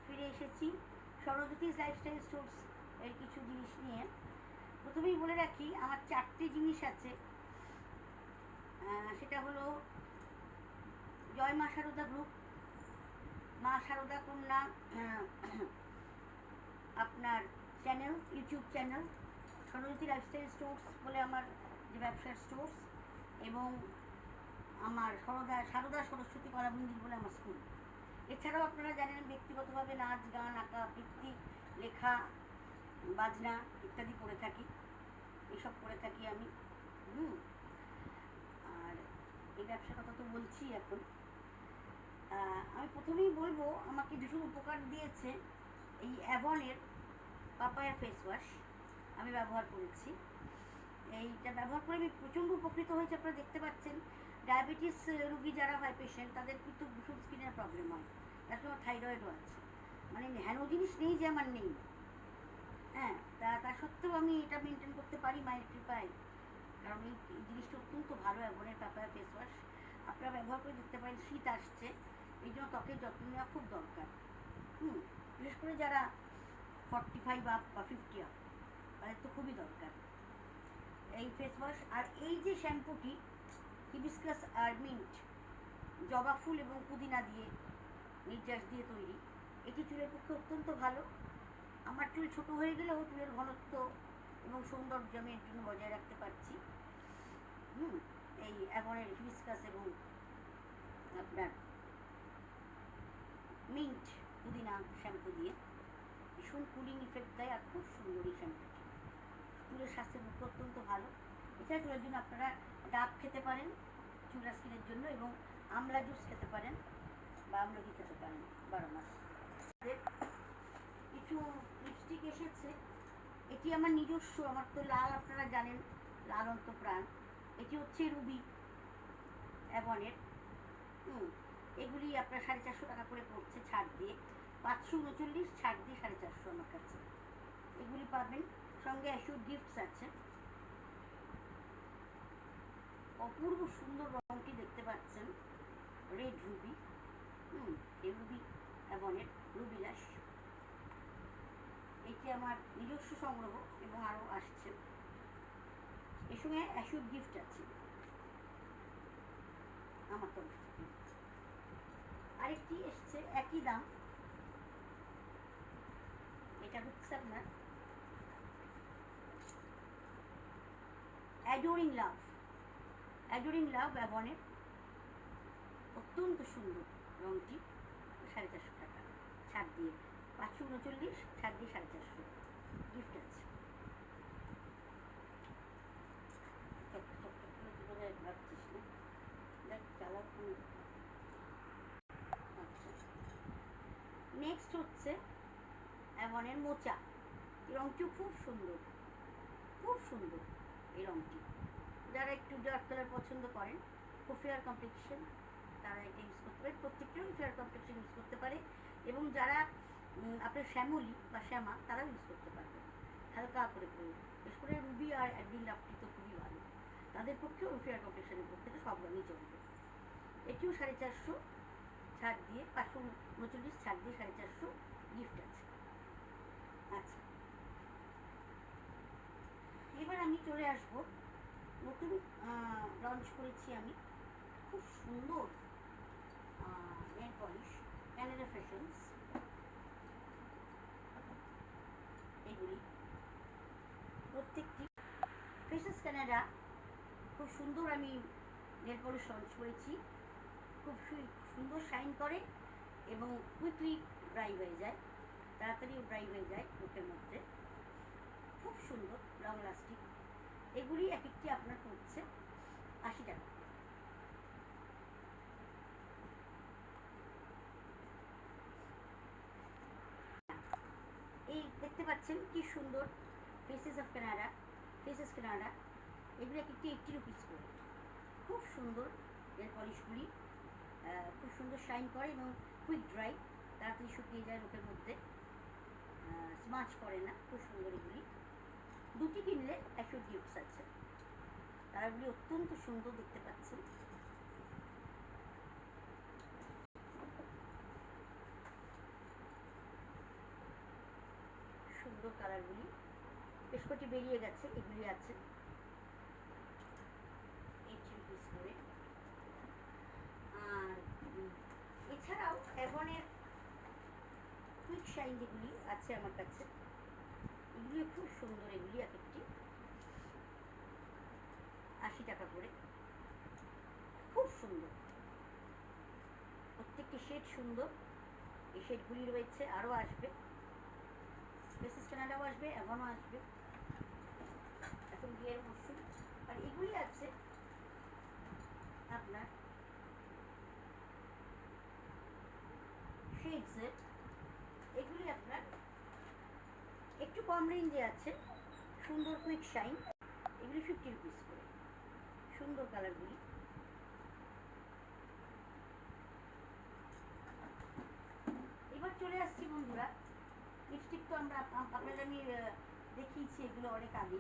ফিরে এসেছি স্বর্ণজ্যোতিষ lifestyle stores এর কিছু জিনিস নিয়ে। প্রথমেই বলে রাখি আমার 4টে জিনিস আছে। সেটা হলো জয় মা সারদা গ্রুপ, মা সারদা কন্যা আপনার চ্যানেল, YouTube channel, Swarnajyoti lifestyle stores বলে আমার যে ব্যবসার স্টোর্স, এবং আমার সারদা সরস্বতী কলা মন্দির বলে আমার স্কুল। এছাড়াও আপনারা জানেন ব্যক্তিগতভাবে নাচ, গান, আঁকা, আবৃত্তি, লেখা, বাজনা ইত্যাদি করে থাকি। এসব করে থাকি আমি। আর এই ব্যবসার কথা তো বলছি এখন। আমি প্রথমেই বলবো, আমাকে ভীষণ উপকার দিয়েছে এই অ্যাভনের পাপায়া ফেস ওয়াশ। আমি ব্যবহার করেছি। এইটা ব্যবহার করে আমি প্রচণ্ড উপকৃত হয়েছে। আপনারা দেখতে পাচ্ছেন, ডায়াবেটিস রুগী যারা হয় পেশেন্ট, তাদের কিন্তু ভীষণ স্কিনের প্রবলেম হয়। তার সঙ্গে থাইরয়েডও আছে। মানে হেন জিনিস নেই যে আমার নেই। হ্যাঁ, তা সত্ত্বেও আমি এটা মেনটেন করতে পারি মায়ের কৃপায়। কারণ এই জিনিসটা অত্যন্ত ভালো। অ্যাভনের পাপায়া ফেস ওয়াশ আপনারা ব্যবহার করে দেখতে পারেন। শীত আসছে, এই জন্য ত্বকের যত্ন নেওয়া খুব দরকার। বিশেষ করে যারা 45 আপ বা 50 আপ, তাদের তো খুবই দরকার এই ফেস ওয়াশ। আর এই যে শ্যাম্পুটি হিবিস্কাস আর মিন্ট, জবা ফুল এবং পুদিনা দিয়ে নির্যাস দিয়ে তৈরি, এটি চুলের পক্ষে অত্যন্ত ভালো। আমার চুল ছোট হয়ে গেলেও চুলের ঘনত্ব এবং সৌন্দর্য আমি এর জন্য বজায় রাখতে পারছি। এই অ্যাভনের হিবিস্কাস এবং আপনার মিন্ট পুদিনা শ্যাম্পু দিয়ে ভীষণ কুলিং ইফেক্ট দেয়, আর খুব সুন্দর এই শ্যাম্পুটি। চুলের স্বাস্থ্যের পক্ষে অত্যন্ত ভালো। এছাড়া চুলের জন্য আপনারা ডাব খেতে পারেন চুলা স্কিনের জন্য, এবং আমলা জুস খেতে পারেন বা আমলকি খেতে পারেন 12 মাস। কিছু লিপস্টিক এসেছে। এটি আমার নিজস্ব, আমার তো লাল আপনারা জানেন, লাল অন্তপ্রাণ। এটি হচ্ছে রুবি অ্যাভনের। এগুলি আপনার 450 টাকা করে পড়ছে ছাড় দিয়ে, 539 ছাড় দিয়ে 450 আমার কাছে। এগুলি পাবেন। সঙ্গে অ্যাশিওর গিফটস আছে। অপূর্ব সুন্দর রঙটি দেখতে পাচ্ছেন, রেড রুবি। এই রুবি অ্যাভনের রুবিলাস। এটি আমার নিজস্ব সংগ্রহ এবং আরও আসছে। এর সঙ্গে অ্যাশিওর গিফট আছে আমার তরফ থেকে। আরেকটি এসছে একই দাম, এটা হচ্ছে আপনার অ্যাডোরিং লাভ। অ্যাডোরিং লাভ অ্যাভনের, অত্যন্ত সুন্দর রঙটি। 450 টাকা ছাড় দিয়ে, 539 ছাড় দিয়ে 450 গিফট আছে। ভাবছিস না, দেখ চালাও। আচ্ছা, নেক্সট হচ্ছে অ্যাভনের মোচা। এই রঙটিও খুব সুন্দর, খুব সুন্দর এই রঙটি। যারা একটু ডার্ক কালার পছন্দ করেন, খুব ফেয়ার কমপ্লেক্সন, তারা এটা ইউজ করতে পারে। প্রত্যেকটাই ফেয়ার কমপ্লেক্সন ইউজ করতে পারে। এবং যারা আপনার শ্যামলি বা শ্যামা, তারাও ইউজ করতে পারবে হালকা করে করে। বিশেষ করে রুবি আর অ্যাডরিন লাভটি তো খুবই ভালো, তাদের পক্ষেও ফেয়ার কমপ্লেক্সনের পক্ষে তো সব রঙই চলবে। এটিও 450 ছাড় দিয়ে, 539 ছাড় দিয়ে 450 গিফট আছে। আচ্ছা, এবার আমি চলে আসবো, নতুন লঞ্চ করেছি আমি খুব সুন্দর নেল পলিশ, ক্যানাডা ফ্যাশনস। এগুলি প্রত্যেকটি ফেসেস ক্যানাডা, খুব সুন্দর আমি নেল পলিশ লঞ্চ করেছি। খুব সুন্দর শাইন করে এবং কুইকলি ড্রাই হয়ে যায়, তাড়াতাড়িও ড্রাই হয়ে যায় মুখের মধ্যে। খুব সুন্দর, লং লাস্টিং। এগুলি এক একটি আপনার পড়ছে 80 টাকা। এই দেখতে পাচ্ছেন কি সুন্দর faces of Canada, faces Canada. এগুলো এক একটি 80 রুপিস করে। খুব সুন্দর নেল পলিশগুলি, খুব সুন্দর শাইন করে এবং কুইক ড্রাই, তাড়াতাড়ি শুকিয়ে যায় মুখের মধ্যে, স্মাচ করে না। খুব সুন্দর এগুলি। দুটি কিনলে অ্যাশিওর গিফটস আছে, তারাগুলি অত্যন্ত সুন্দর দেখতে পাচ্ছেন। সুন্দর কালারগুলি, বেশ কটি বেরিয়ে গেছে, এগুলি আছে 8 রুপিস করে। আর এছাড়াও অ্যাভনের কুইক শাইন যেগুলি আছে আমার কাছে, এগুলি খুব সুন্দর, এগুলি এক একটি 80 টাকা করে, খুব সুন্দর, প্রত্যেকটি শেড সুন্দর। এই শেডগুলি রয়েছে, আরও আসবে, মেসেজ কানাডাও আসবে, অ্যাভনও আসবে, এখন বিয়ের মরশুম। আর এগুলি আছে আপনার শেডসের, এগুলি আপনার একটু কম রেঞ্জে আছে, সুন্দর কুইক শাইন, এগুলি 50 রুপিস করে, সুন্দর কালারগুলি। এবার চলে আসছি বন্ধুরা, লিপস্টিক তো আপনাদের আমি দেখিয়েছি এগুলো অনেক আগে।